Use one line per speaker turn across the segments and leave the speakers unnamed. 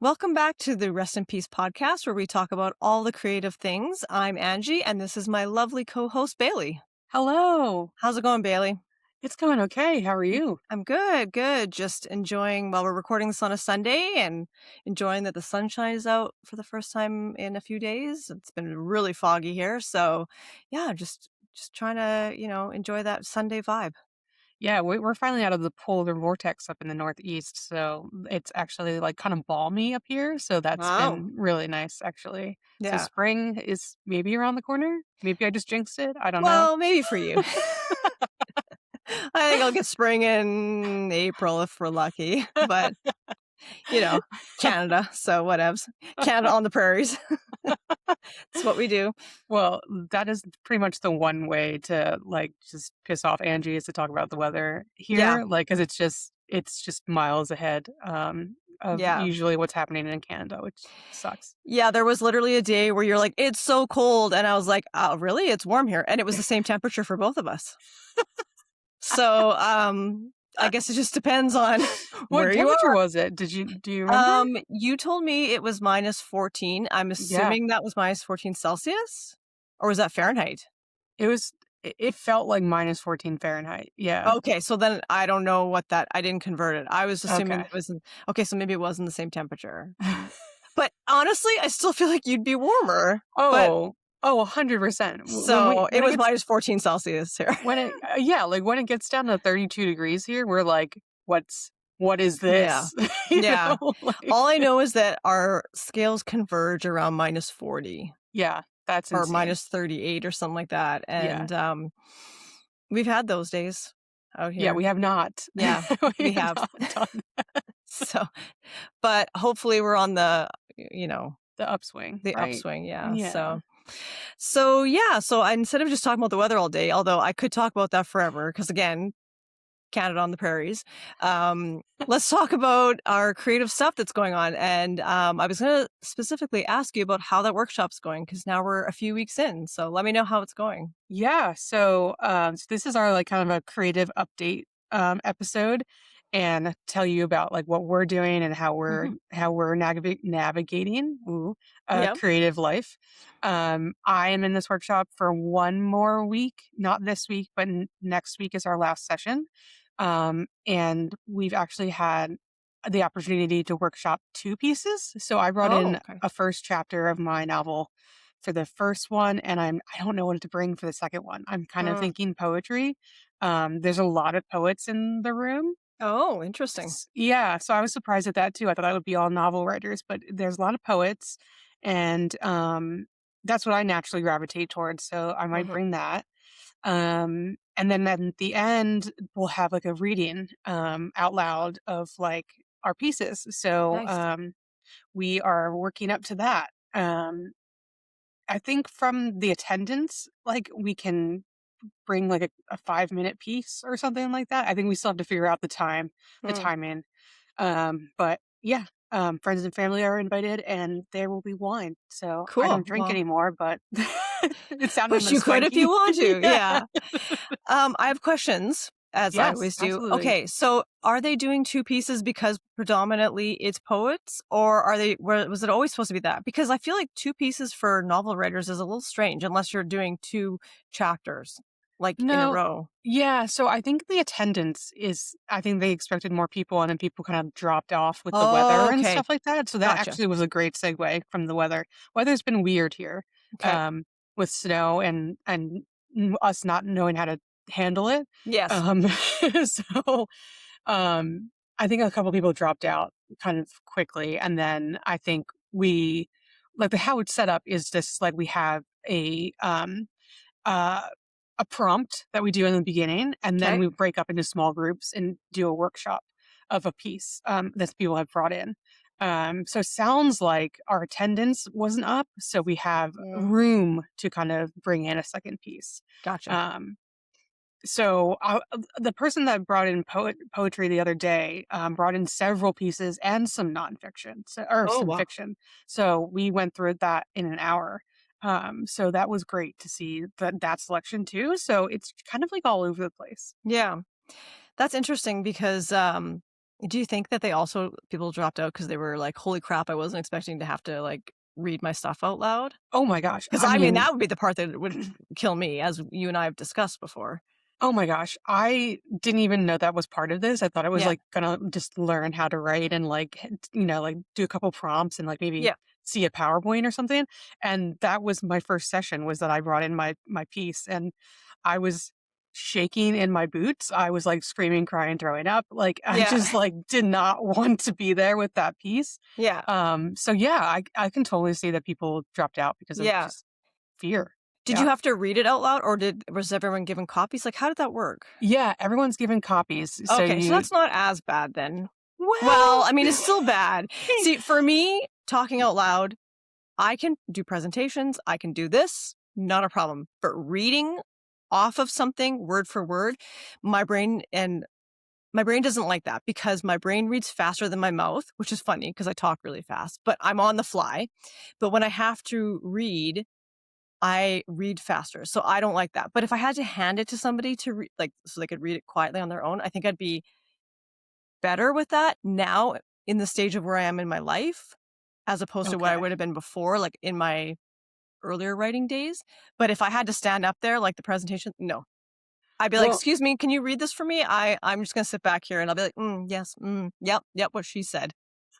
Welcome back to the Rest in Peace podcast, where we talk about all the creative things. I'm Angie, and this is my lovely co-host, Bailey.
Hello.
How's it going, Bailey?
It's going okay. How are you?
I'm good, good. Just enjoying, while we're recording this on a Sunday, and enjoying that the sunshine is out for the first time in a few days. It's been really foggy here, so yeah, just trying to, enjoy that Sunday vibe.
Yeah, we're finally out of the polar vortex up in the Northeast, so it's actually like kind of balmy up here. So that's
Wow.
been really nice, actually. So
Yeah.
spring is maybe around the corner. Maybe I just jinxed it. I don't know.
Well, maybe for you. I think I'll get spring in April if we're lucky, but you know, Canada, so whatevs. Canada on the prairies. It's what we do.
Well, that is pretty much the one way to like just piss off Angie is to talk about the weather
Yeah,
here, like because it's just miles ahead of
yeah.
usually what's happening in Canada, which sucks.
Yeah, there was literally a day where you're like, "It's so cold," and I was like, "Oh, really? It's warm here." And it was the same temperature for both of us. So, I guess it just depends on
What
where you
temperature
are.
was it? Do you remember?
You told me it was -14. I'm
Yeah,
assuming that was -14 Celsius? Or was that Fahrenheit?
it felt like -14 Fahrenheit. Yeah.
Okay, so then I don't know what that I didn't convert it. I was assuming
Okay.
it was in okay, so maybe it wasn't the same temperature. But honestly, I still feel like you'd be warmer. But
Oh, oh, 100%. When we
so it
when it
was
gets
-14 Celsius here.
when it yeah, like, when it gets down to 32 degrees here, we're like, what is
Yeah.
this?" You
Yeah.
know? Like
All I know is that our scales converge around -40
yeah, that's
or
insane.
-38 or something like that,
Yeah.
and, we've had those days out
Yeah,
here.
we have not.
Yeah,
We
we
have
have.
not done
So but hopefully we're on the, you know,
the upswing,
the
right?
upswing, yeah,
Yeah.
instead of just talking about the weather all day, although I could talk about that forever, because again, Canada on the prairies, let's talk about our creative stuff that's going on, and, I was gonna specifically ask you about how that workshop's going, because now we're a few weeks in, so let me know how it's going.
Yeah, so this is our like kind of a creative update episode and tell you about like what we're doing and how we're
Mhm.
how we're navigating
Yep.
creative life. I am in this workshop for one more week, not this week, but next week is our last session. And we've actually had the opportunity to workshop two pieces. So I brought
Oh,
in
okay.
a first chapter of my novel for the first one, and I don't know what to bring for the second one. I'm kind of
Mm.
thinking poetry. There's a lot of poets in the room.
Oh, interesting.
Yeah, so I was surprised at that too. I thought that would be all novel writers, but there's a lot of poets, and that's what I naturally gravitate towards. So I might
Mhm.
bring that. And then at the end, we'll have like a reading out loud of like our pieces. So
Nice.
we are working up to that. I think from the attendance, like, we can bring, like, a 5-minute piece or something like that. I think we still have to figure out the
Mm.
timing. But, yeah, friends and family are invited, and there will be wine. So, I
Cool.
don't drink
Well,
anymore, but it sounded
but you could if you
swanky.
want to,
Yeah.
yeah. I have questions, as I
Yes,
always do.
absolutely.
Okay, so are they doing 2 pieces because predominantly it's poets, or was it always supposed to be that? Because I feel like 2 pieces for novel writers is a little strange unless you're doing 2 chapters, like, in a
No.
row.
Yeah, so I think the attendance is I think they expected more people, and then people kind of dropped off with the weather
Oh,
and
okay.
stuff like that, so that
Gotcha.
actually was a great segue from the weather. Weather's been weird here,
Okay.
um, with snow and us not knowing how to handle it,
Yes.
um, so, I think a couple people dropped out kind of quickly, and then I think we like, the how it's set up is just, like, we have uh, a prompt that we do in the beginning, and then
Okay.
we break up into small groups and do a workshop of a piece that people have brought in. So it sounds like our attendance wasn't up, so we have
Mm,
room to kind of bring in a second piece.
gotcha.
Um, so the person that brought in poetry the other day brought in several pieces and some nonfiction, or
Oh,
some
wow.
fiction. So we went through that in an hour. So that was great to see that selection too. So it's kind of like all over the place.
Yeah. That's interesting because, Do you think that people dropped out because they were like, "Holy crap, I wasn't expecting to have to, like, read my stuff out loud"?
Oh my gosh.
Because
I
I mean,
mean,
that would be the part that would kill me, as you and I have discussed before.
oh my gosh, I didn't even know that was part of this. I thought I was
Yeah.
like gonna just learn how to write and like, like do a couple prompts and like maybe
Yeah.
see a PowerPoint or something. And that was my first session was that I brought in my piece and I was shaking in my boots. I was like screaming, crying, throwing up. Like I
Yeah.
just like did not want to be there with that piece.
Yeah.
So yeah, I can totally see that people dropped out because of
Yeah.
just fear.
Did you
Yeah.
have to read it out loud, or did was everyone given copies? Like, how did that work?
Yeah, everyone's given copies. So
Okay, so
you
that's not as bad then. Well,
well,
I mean, it's still bad. See, for me, talking out loud, I can do presentations, I can do this, not a problem. But reading off of something word for word, my brain and my brain doesn't like that because my brain reads faster than my mouth, which is funny because I talk really fast, but I'm on the fly. But when I have to read, I read faster. So I don't like that. But if I had to hand it to somebody to read, like, so they could read it quietly on their own, I think I'd be better with that now in the stage of where I am in my life, as opposed to what I
okay.
would have been before, like in my earlier writing days. But if I had to stand up there, like the presentation, no. I'd be like,
Well,
"Excuse me, can you read this for me? I'm just gonna sit back here," and I'll be like, yes, yep, yep, what she said.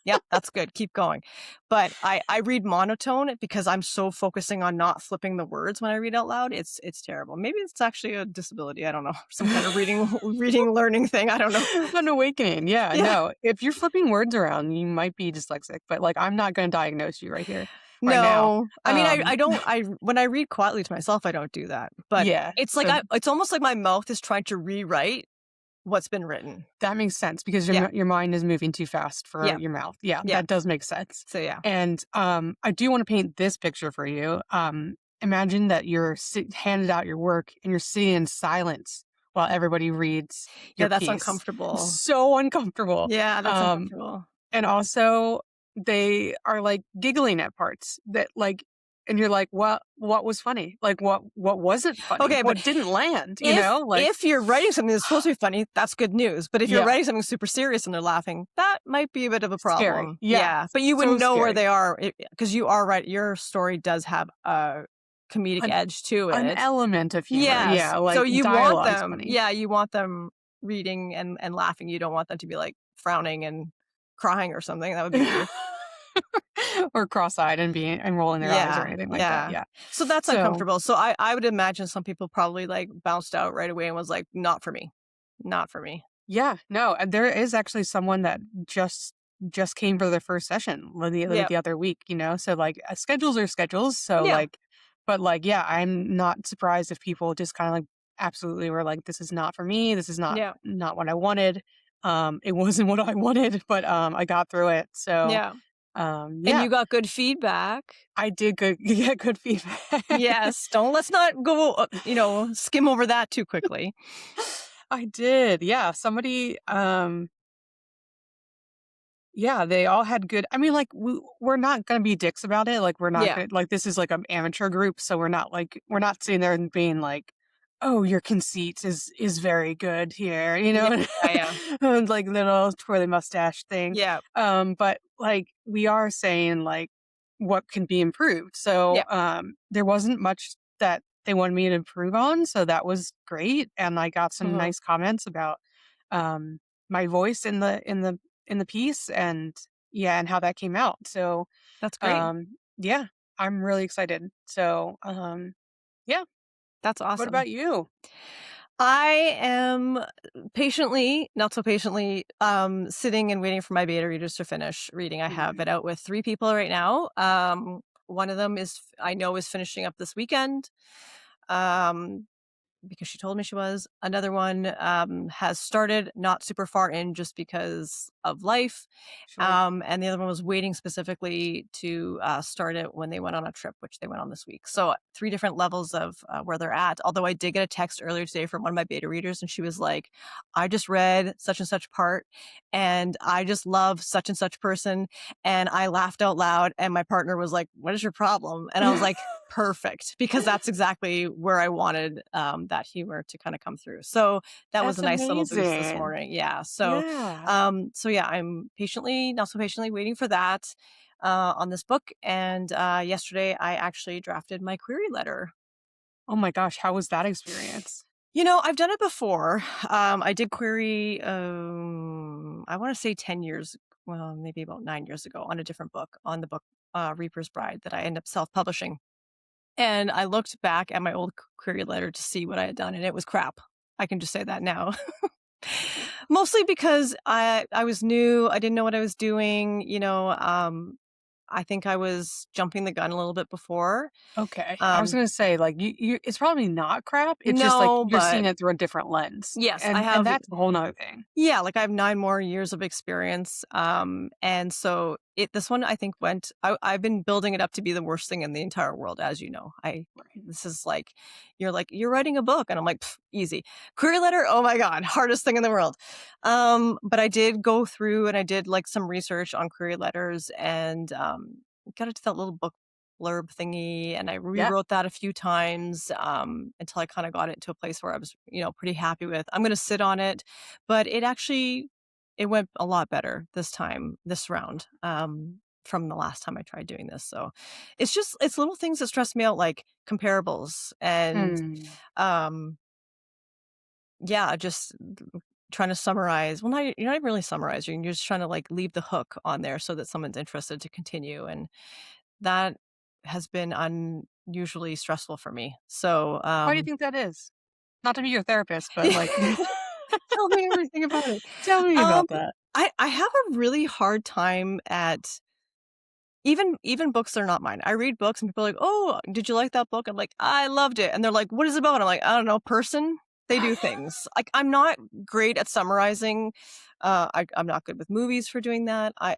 Yep, that's good. Keep going." But I read monotone because I'm so focusing on not flipping the words when I read out loud. It's terrible. Maybe it's actually a disability. I don't know, some kind of reading learning thing. I don't know.
an awakening. Yeah,
Yeah.
no. If you're flipping words around, you might be dyslexic, but like I'm not going to diagnose you right here, right now.
No. I mean,
Um,
I don't I when I read quietly to myself, I don't do that. But
yeah.
it's like
So
it's almost like my mouth is trying to rewrite what's been written.
that makes sense because
Yeah.
your mind is moving too fast for
Yeah.
your mouth. Yeah,
Yeah.
that does make sense.
So yeah.
And I do want to paint this picture for you. Imagine that you're handed out your work and you're sitting in silence while everybody reads
Yeah,
your
that's
piece.
uncomfortable.
So uncomfortable.
Yeah, that's
Um,
uncomfortable.
And also, they are, like, giggling at parts that, like and you're like, what was funny? Like, what wasn't funny?
Okay, but
What didn't land?" You
if
know? Like
if you're writing something that's supposed to be funny, that's good news. But if you're
yeah,
writing something super serious and they're laughing, that might be a bit of a
scary.
problem.
Yeah,
Yeah, but you
so
wouldn't know where
scary.
they are because you are right. Your story does have a comedic
An
edge to
an
it.
element of humor.
Yes.
Yeah,
So
like,
you want
dialogue's
them,
funny.
yeah, you want them reading and laughing. You don't want them to be like frowning and crying or something. That would be weird.
Or cross-eyed and rolling their eyes or
Yeah,
anything like that,
yeah.
yeah.
So that's
So
uncomfortable. So I would imagine some people probably like bounced out right away and was like, not for me. Not for me.
yeah, no, and there is actually someone that just came for their first session
Yeah.
the other week, you know? So, like, schedules are schedules, so,
Yeah.
like but, like, yeah, I'm not surprised if people just kinda, like, absolutely were like, "This is not for me, this is
Yeah.
not what I wanted." It wasn't what I wanted, but, I got through it, so,
Yeah. And
yeah,
you got good feedback.
I did good get good feedback.
Yes. Don't let's not go skim over that too quickly.
I did, yeah, somebody, yeah, they all had good I mean, like, we're not gonna be dicks about it, like, we're not
Yeah.
gonna like, this is, like, an amateur group, so we're not sitting there and being like, "Oh, your conceit is very good here," you
Yeah.
know?
Yeah. Yeah.
And, like, little twirly mustache thing,
Yeah.
but, like, we are saying, like, what can be improved,
Yeah.
so, there wasn't much that they wanted me to improve on, so that was great, and I got some
Mhm.
nice comments about, my voice in the piece and yeah, and how that came out. So,
That's great.
yeah, I'm really excited. So, yeah.
That's
What
awesome.
about you?
I am patiently, not so patiently, sitting and waiting for my beta readers to finish reading. I have it
Mhm.
out with 3 people right now. One of them I know is finishing up this weekend. Um, because she told me she was. Another one has started not super far in just because of life.
Sure.
And the other one was waiting specifically to start it when they went on a trip, which they went on this week. So, 3 different levels of where they're at. Although I did get a text earlier today from one of my beta readers, and she was like, I just read such and such part, and I just love such and such person. And I laughed out loud, and my partner was like, what is your problem? And I was like, perfect because that's exactly where I wanted, that humor to kinda come through. So, that was
That's
a nice little boost this
amazing.
morning, yeah. So,
Yeah.
yeah, I'm patiently not so patiently waiting for that, on this book, and, yesterday, I actually drafted my query letter.
Oh my gosh, how was that experience?
I've done it before. I did query, I wanna say 10 years, well, maybe about 9 years ago on a different book, on the book, Reaper's Bride that I ended up self-publishing. And I looked back at my old query letter to see what I had done, and it was crap. I can just say that now. Mostly because I was new, I didn't know what I was doing, I think I was jumping the gun a little bit before.
Okay. I was
Um,
gonna say, like, you it's probably not crap, it's just, like,
no,
you're seeing
but
it through a different lens,
yes, I
and
have.
that's a whole 'nother thing.
Yeah, like I have 9 more years of experience, and so this one I think I've been building it up to be the worst thing in the entire world, as you know. I
Right.
This is like, "You're writing a book," and I'm like, "Pff, easy." Query letter, oh my god, hardest thing in the world. But I did go through and I did, like, some research on query letters and, got into that little book blurb thingy, and I
Yeah.
rewrote that a few times, until I kinda got it to a place where I was, pretty happy with. I'm gonna sit on it, but it went a lot better this time, this round, from the last time I tried doing this, so it's little things that stress me out, like comparables and,
Hmm.
um, yeah, just trying to summarize. Well, you're not even really summarizing, you're just trying to, like, leave the hook on there so that someone's interested to continue, and that has been unusually stressful for me, so,
Why do you think that is? Not to be your therapist, but, like,
tell me everything about it.
tell me
Um,
about that.
I have a really hard time at even books that are not mine. I read books and people are like, "Oh, did you like that book?" I'm like, "I loved it." And they're like, "What is it about?" I'm like, "I don't know, person, they do things." Like, I'm not great at summarizing. I'm not good with movies for doing that. I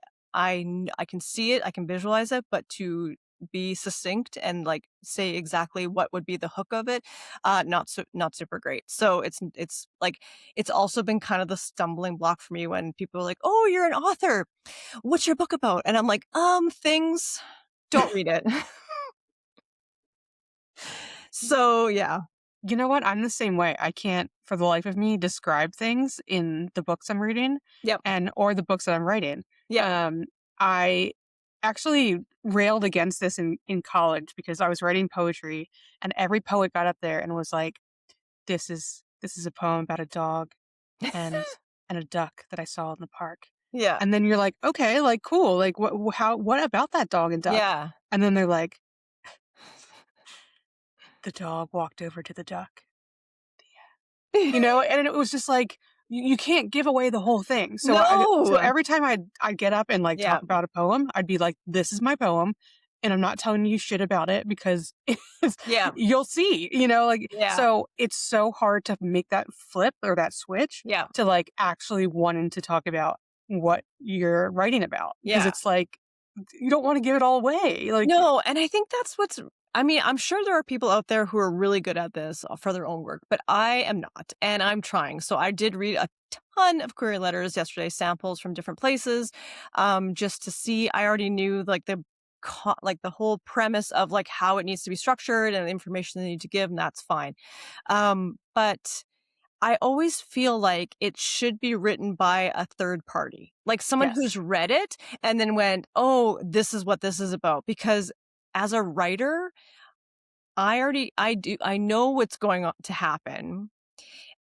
can see it, I can visualize it, but to be succinct and, like, say exactly what would be the hook of it, not super great. So it's also been kind of the stumbling block for me when people are like, "Oh, you're an author. What's your book about?" And I'm like, things. Don't read it." So, yeah.
You know what? I'm the same way. I can't, for the life of me, describe things in the books I'm reading
Yep.
and or the books that I'm writing.
Yep.
Um, I actually railed against this in college because I was writing poetry, and every poet got up there and was like, "This is a poem about a dog and a duck that I saw in the park."
Yeah.
And then you're like, "Okay, like cool. Like what about that dog and duck?"
Yeah.
And then they're like, "The dog walked over to the duck." And it was just like, you can't give away the whole thing. So
No.
every time I'd get up and, like,
Yeah.
talk about a poem, I'd be like, "This is my poem, and I'm not telling you shit about it because it's
Yeah.
you'll see," like,
Yeah.
so it's so hard to make that flip or that switch
Yeah.
to, like, actually wanting to talk about what you're writing about because
Yeah.
it's like, you don't wanna give it all away, like.
No, and I think that's what's I mean, I'm sure there are people out there who are really good at this, for their own work, but I am not, and I'm trying. So I did read a ton of query letters yesterday, samples from different places, just to see. I already knew, like, like, the whole premise of, like, how it needs to be structured and the information they need to give, and that's fine. But I always feel like it should be written by a third party, like someone
Yes.
who's read it and then went, "Oh, this is what this is about." Because as a writer, I know what's going on to happen,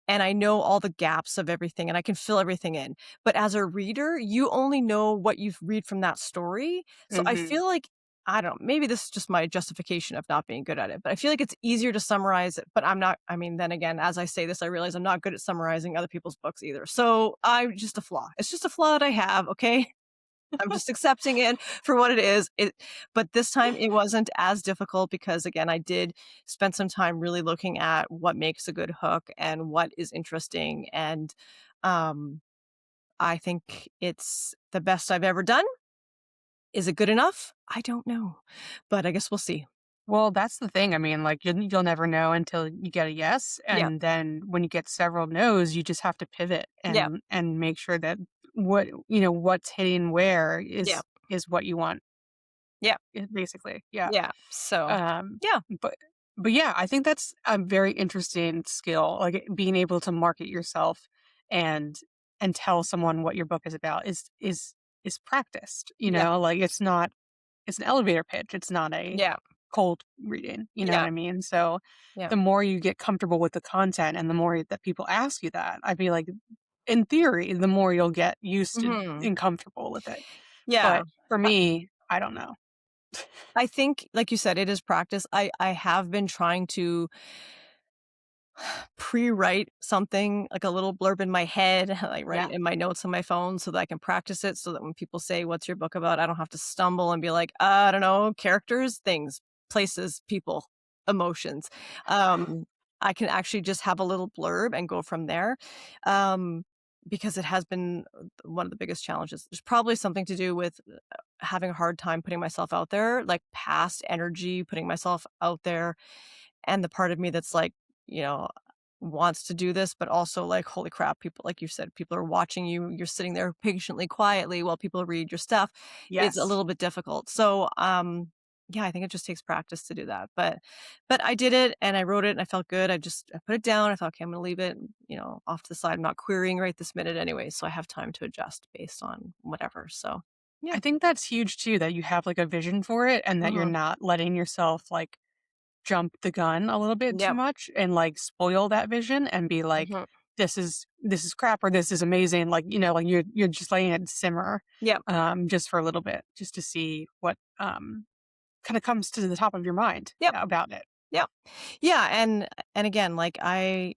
and I know all the gaps of everything, and I can fill everything in. But as a reader, you only know what you read from that story. So I
Mhm.
feel like, I don't know, maybe this is just my justification of not being good at it, but I feel like it's easier to summarize it. But I'm not, I mean, then again, as I say this, I realize I'm not good at summarizing other people's books either. So I'm just a flaw. It's just a flaw that I have. Okay. I'm just accepting it for what it is. But this time it wasn't as difficult because, again, I did spend some time really looking at what makes a good hook and what is interesting. And um, I think it's the best I've ever done. Is it good enough? I don't know, but I guess we'll see.
Well, that's the thing. I mean, like, you'll never know until you get a yes,
Yeah,
and then when you get several no's, you just have to pivot
yeah,
and make sure that what's hitting where
yeah.
is what you want.
Yeah.
basically. Yeah.
Yeah. So,
Um,
yeah.
but yeah, I think that's a very interesting skill, like, being able to market yourself and tell someone what your book is about is practiced,
Yeah.
like, it's an elevator pitch, it's not a
Yeah.
cold reading, you know what
Yeah.
I mean? So,
Yeah.
the more you get comfortable with the content and the more that people ask you that, I feel like, in theory, the more you'll get used to
Mhm.
and comfortable with it.
Yeah.
But for
I
me, I don't know.
I think, like you said, it is practice. I have been trying to pre-write something, like a little blurb in my head, like write
Yeah.
it in my notes on my phone so that I can practice it so that when people say, "What's your book about?" I don't have to stumble and be like, I don't know, characters, things, places, people, emotions." Um, I can actually just have a little blurb and go from there, um, because it has been one of the biggest challenges. There's probably something to do with having a hard time putting myself out there, like past energy, putting myself out there, and the part of me that's like, you know, wants to do this, but also like, holy crap, people, like you said, people are watching you. You're sitting there patiently, quietly while people read your stuff. It's a
Yes.
little bit difficult. So, yeah, I think it just takes practice to do that. But I did it and I wrote it and I felt good. I put it down. I thought, okay, I'm gonna leave it, off to the side. I'm not querying right this minute anyway, so I have time to adjust based on whatever. So, yeah.
I think that's huge too, that you have, like, a vision for it and that you're
Hmm.
not letting yourself, like, jump the gun a little bit too
Yep.
much and, like, spoil that vision and be like,
Hmm.
this is crap," or "This is amazing," like, like, you're just letting it simmer,
Yep.
just for a little bit, just to see what, kinda comes to the top of your mind
Yep.
about it.
Yep. Yeah, and again, like I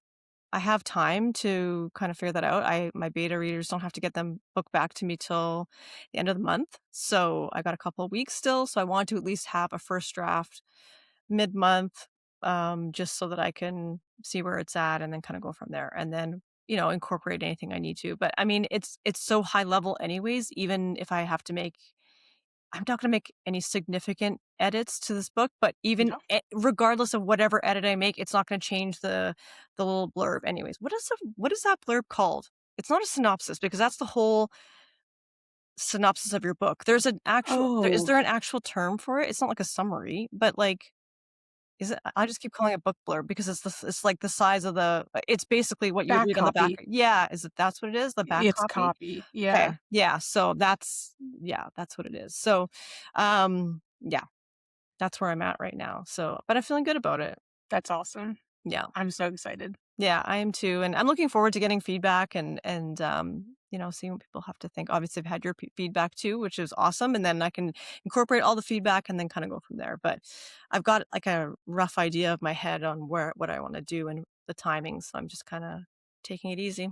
have time to kind of figure that out. My beta readers don't have to get them book back to me till the end of the month. So I got a couple of weeks still. So I want to at least have a first draft mid-month, just so that I can see where it's at and then kind of go from there. And then, incorporate anything I need to. But I mean, it's so high level anyways, even if I have to make I'm not gonna make any significant edits to this book, but even
No.
regardless of whatever edit I make, it's not gonna change the little blurb anyways. What is that blurb called? It's not a synopsis because that's the whole synopsis of your book. Is
Oh,
there an actual term for it? It's not like a summary, but, like, is it I just keep calling it book blurb because it's like the size of it's basically what you
back
read on the back.
copy.
Yeah, that's what it is? The back
It's
copy?
copy,
Okay,
yeah,
yeah, so that's what it is. So, yeah. That's where I'm at right now, so but I'm feeling good about it.
that's awesome.
Yeah.
I'm so excited.
Yeah, I am too, and I'm looking forward to getting feedback and seeing what people have to think. Obviously, I've had your feedback too, which is awesome, and then I can incorporate all the feedback and then kinda go from there, but I've got, like, a rough idea of my head on what I wanna do and the timing, so I'm just kinda taking it easy.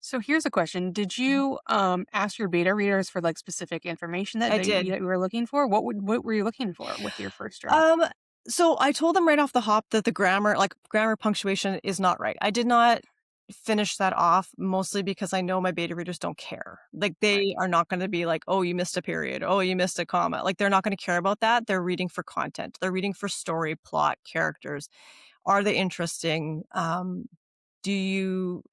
So here's a question. Did
Mhm.
you, ask your beta readers for, like, specific information
I did.
that you were looking for? What were you looking for with your first draft?
Um, so I told them right off the hop that the grammar, like grammar punctuation is not right. I did not finish that off mostly because I know my beta readers don't care. Like
Right.
they are not going to be like, "Oh, you missed a period. Oh, you missed a comma." Like they're not going to care about that. They're reading for content. They're reading for story, plot, characters. Are they interesting?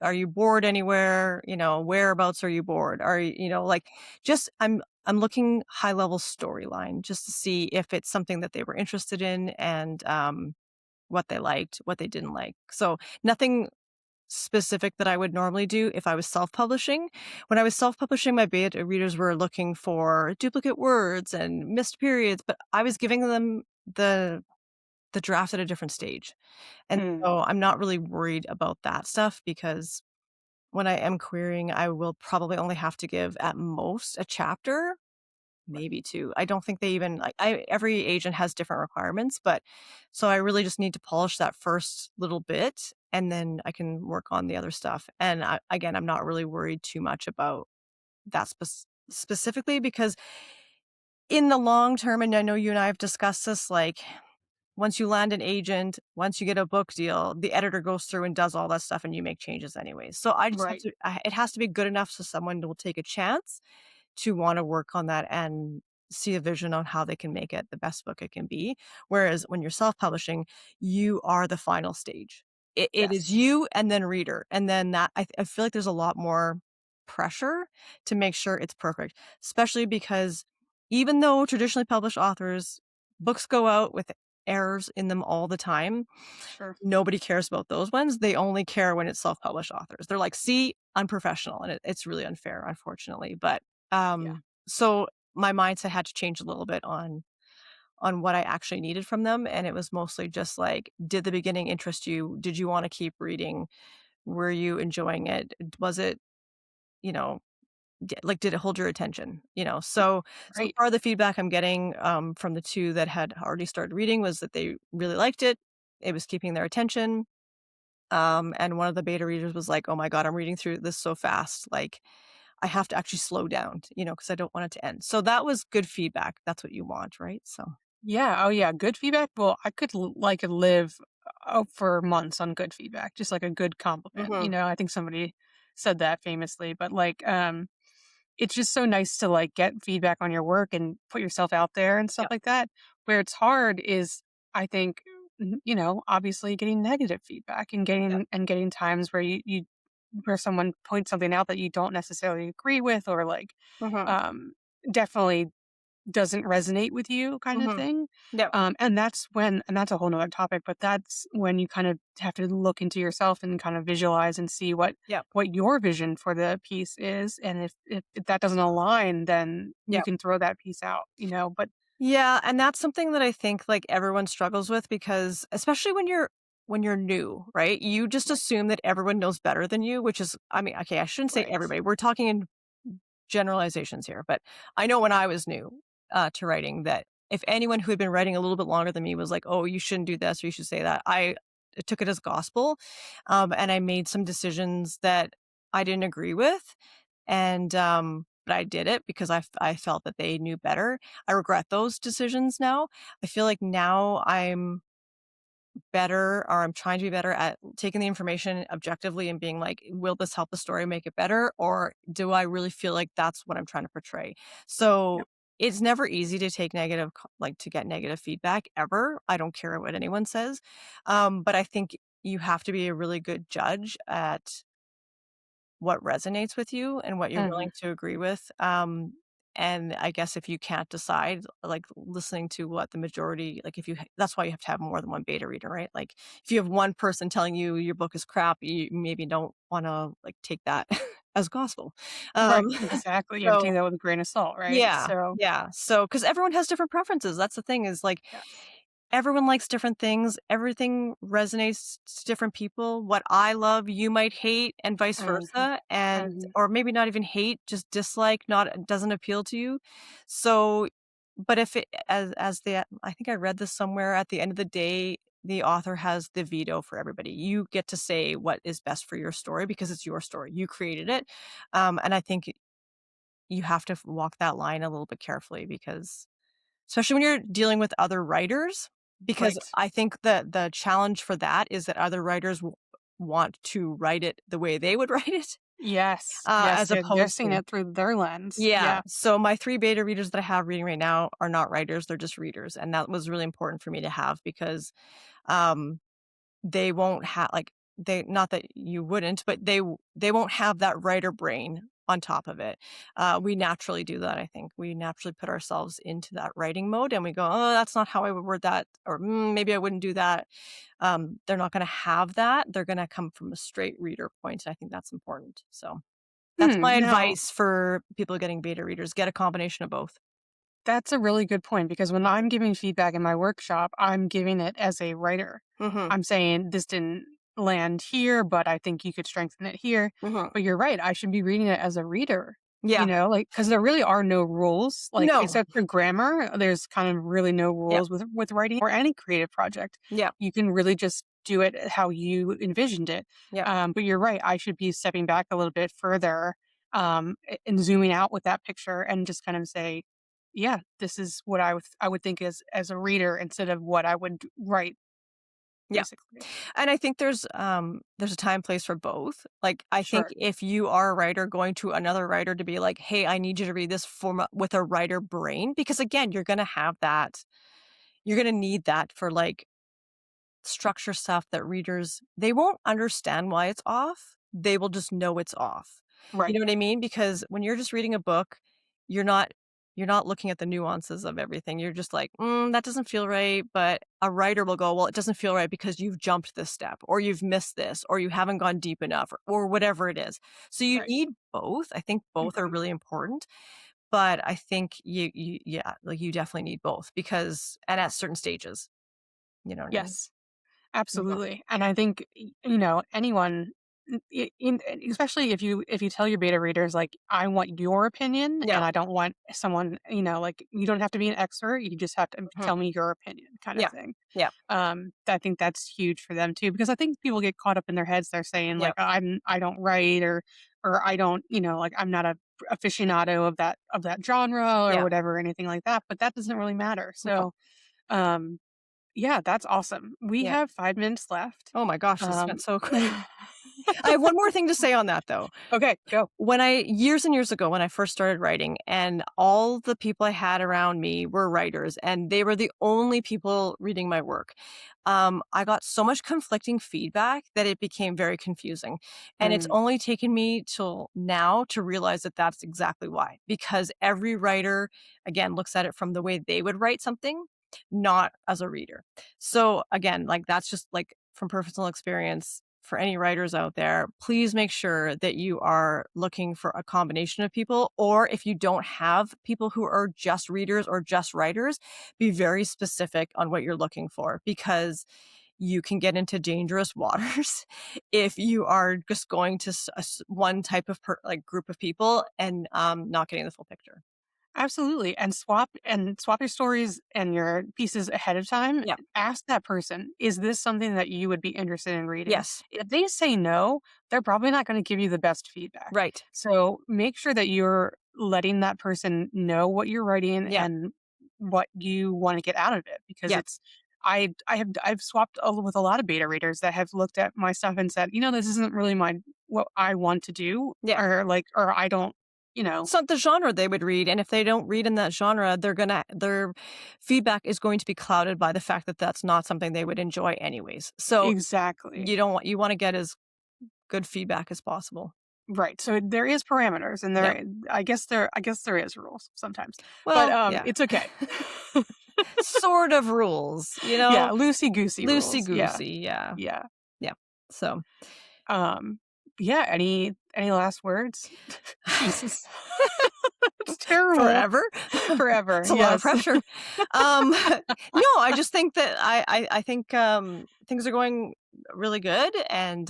Are you bored anywhere? Whereabouts are you bored? Like just I'm looking high level storyline just to see if it's something that they were interested in and what they liked, what they didn't like. So nothing specific that I would normally do if I was self-publishing. When I was self-publishing, my beta readers were looking for duplicate words and missed periods, but I was giving them the draft at a different stage. And
Mm,
so I'm not really worried about that stuff because when I am querying, I will probably only have to give at most a chapter,
right.
maybe 2. I don't think they even like every agent has different requirements, but so I really just need to polish that first little bit and then I can work on the other stuff. And again, I'm not really worried too much about that specifically because in the long term, and I know you and I have discussed this, like once you land an agent, once you get a book deal, the editor goes through and does all that stuff and you make changes anyways. So I just have
Right.
to it has to be good enough so someone will take a chance to wanna work on that and see a vision on how they can make it the best book it can be. Whereas when you're self-publishing, you are the final stage. It is
Yes.
you and then reader, and then that I feel like there's a lot more pressure to make sure it's perfect, especially because even though traditionally published authors books go out with errors in them all the time,
Sure.
nobody cares about those ones. They only care when it's self-published authors. They're like, "See, unprofessional," and it's really unfair, unfortunately. But
Yeah.
so my mindset had to change a little bit on what I actually needed from them, and it was mostly just like, did the beginning interest you? Did you want to keep reading? Were you enjoying it? Was it, you know, like, did it hold your attention? So
Right.
far the feedback I'm getting, from the 2 that had already started reading was that they really liked it. It was keeping their attention. And one of the beta readers was like, "Oh my god, I'm reading through this so fast, like, I have to actually slow down, because I don't want it to end." So that was good feedback. That's what you want, right? So
Yeah. Oh, yeah. Good feedback. Well, I could live for months on good feedback, just like a good compliment.
mhm.
I think somebody said that famously, but it's just so nice to like get feedback on your work and put yourself out there and stuff
Yep,
like that. Where it's hard is, I think, obviously getting negative feedback and
yep.
getting times where you where someone points something out that you don't necessarily agree with, or like
Mhm,
um definitely doesn't resonate with you, kind of
mhm.
thing.
Yep,
And that's a whole nother topic, but that's when you kind of have to look into yourself and kind of visualize and see
yep,
what your vision for the piece is. And if that doesn't align, then you
yep.
can throw that piece out, but
Yeah, and that's something that I think, like, everyone struggles with because especially when you're new, right? You just
right,
assume that everyone knows better than you, which is I mean, okay, I shouldn't say
right.
everybody. We're talking in generalizations here, but I know when I was new, to writing that if anyone who had been writing a little bit longer than me was like, "Oh, you shouldn't do this or you should say that," I took it as gospel, and I made some decisions that I didn't agree with, and, but I did it because I felt that they knew better. I regret those decisions now. I feel like now I'm better or I'm trying to be better at taking the information objectively and being like, will this help the story make it better? Or do I really feel like that's what I'm trying to portray? So
Yep.
it's never easy to take like to get negative feedback ever. I don't care what anyone says. But I think you have to be a really good judge at what resonates with you and what you're
Hmm.
willing to agree with. And I guess if you can't decide, like listening to what the majority, like if you, that's why you have to have more than one beta reader, right? Like if you have one person telling you your book is crap, you maybe don't want to like take that as gospel. Um,
Right, exactly. You have to take
so
that with a grain of salt, right?
yeah,
So
yeah. So because everyone has different preferences. That's the thing is like
yes.
everyone likes different things. Everything resonates to different people. What I love, you might hate, and vice
Hmm.
versa. And
Hmm.
or maybe not even hate, just dislike, not doesn't appeal to you. So, but if it as the I think I read this somewhere at the end of the day, the author has the veto for everybody. You get to say what is best for your story because it's your story. You created it. And I think you have to walk that line a little bit carefully because especially when you're dealing with other writers, because
Right.
I think the challenge for that is that other writers want to write it the way they would write it,
Yes. Yes.
as
They're
opposed
seeing
to
it through their lens.
yeah.
Yeah.
So my 3 beta readers that I have reading right now are not writers, they're just readers, and that was really important for me to have because, um they won't have like, they not that you wouldn't, but they won't have that writer brain on top of it. We naturally do that, I think. We naturally put ourselves into that writing mode, and we go, "Oh, that's not how I would word that," or, maybe I wouldn't do that." They're not gonna have that. They're gonna come from a straight reader point, and I think that's important. So, that's my
Now,
advice for people getting beta readers. Get a combination of both.
that's a really good point because when I'm giving feedback in my workshop, I'm giving it as a writer.
Mhm.
I'm saying this didn't land here, but I think you could strengthen it here.
Mhm.
But you're right. I should be reading it as a reader,
Yeah.
like, because there really are no rules. Like,
No.
except for grammar, there's kind of really no
Yep.
rules with writing or any creative project.
Yep.
You can really just do it how you envisioned it.
Yep.
But you're right. I should be stepping back a little bit further, and zooming out with that picture and just kind of say, yeah, this is what I would think as a reader instead of what I would write,
Yep.
basically.
And I think there's a time place for both. Like, I think
Sure.
if you are a writer going to another writer to be like, "Hey, I need you to read this with a writer brain," because again, you're gonna need that for, like, structure stuff that readers they won't understand why it's off, they will just know it's off. You
Right.
know what I mean? Because when you're just reading a book, you're not You're not looking at the nuances of everything. You're just like, that doesn't feel right. But a writer will go, well, it doesn't feel right because you've jumped this step, or you've missed this, or you haven't gone deep enough, or whatever it is. So you
Right.
need both. I think both are
Mhm.
really important. But I think yeah, like you definitely need both because, and at certain stages, you know what I mean?
Yes.
Mhm.
Absolutely, and I think, anyone, especially if you tell your beta readers, like, "I want your opinion,
Yeah.
and I don't want someone," like, "You don't have to be an expert, you just have to
Mhm.
tell me your opinion," kind of
Yeah.
thing.
Yeah.
I think that's huge for them too, because I think people get caught up in their heads, they're saying,
Yeah.
like, I don't write," or "I don't," like, "I'm not a aficionado of that genre," or
Yeah.
whatever, anything like that, but that doesn't really matter,
No.
so, um yeah, that's awesome. We
Yeah.
have 5 minutes left.
Oh my gosh, this went
Um
so quick. I have one more thing to say on that though.
Okay, go.
When I years and years ago, when I first started writing, and all the people I had around me were writers, and they were the only people reading my work, I got so much conflicting feedback that it became very confusing. And it's
Mm,
only taken me till now to realize that that's exactly why. Because every writer, again, looks at it from the way they would write something, not as a reader. So again, like that's just like from personal experience for any writers out there, please make sure that you are looking for a combination of people. Or if you don't have people who are just readers or just writers, be very specific on what you're looking for because you can get into dangerous waters if you are just going to one type of like group of people and not getting the full picture.
absolutely, and swap your stories and your pieces ahead of time.
Yeah.
Ask that person, "Is this something that you would be interested in reading?"
Yes.
If they say no, they're probably not gonna give you the best feedback.
Right.
So, make sure that you're letting that person know what you're writing
Yeah.
and what you wanna get out of it, because
Yeah.
it's I've swapped with a lot of beta readers that have looked at my stuff and said, "This isn't really my what I want to do,"
Yeah.
or I don't, you know
It's not the genre they would read, and if they don't read in that genre, their feedback is going to be clouded by the fact that that's not something they would enjoy anyways. So,
Exactly.
you wanna get as good feedback as possible.
Right, so there is parameters, and
Yeah.
I guess there is rules sometimes, but,
Well, yeah.
it's okay.
Sort of rules,
Yeah, loosey-goosey rules, yeah,
loosey-goosey, yeah.
yeah,
Yeah. So,
um, yeah, any last words? Jesus. It's terrible.
forever?
Forever,
It's a lot of
yes.
pressure. No, I just think that I think, things are going really good, and,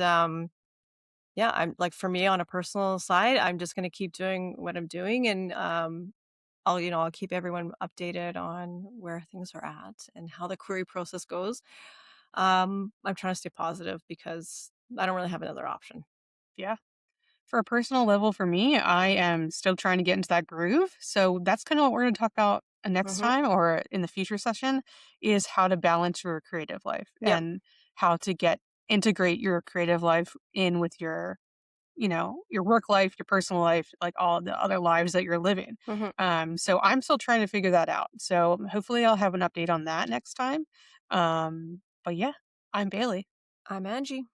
yeah, I'm like, for me on a personal side, I'm just gonna keep doing what I'm doing, and, I'll keep everyone updated on where things are at and how the query process goes. I'm trying to stay positive because I don't really have another option.
Yeah. For a personal level for me, I am still trying to get into that groove. So that's kind of what we're going to talk about next
Mhm.
time or in the future session is how to balance your creative life
Yep.
and how to integrate your creative life in with your work life, your personal life, like all the other lives that you're living.
Mhm.
So I'm still trying to figure that out. So hopefully I'll have an update on that next time. But yeah, I'm Bailey.
I'm Angie.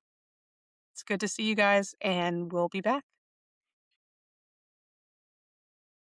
It's good to see you guys and we'll be back.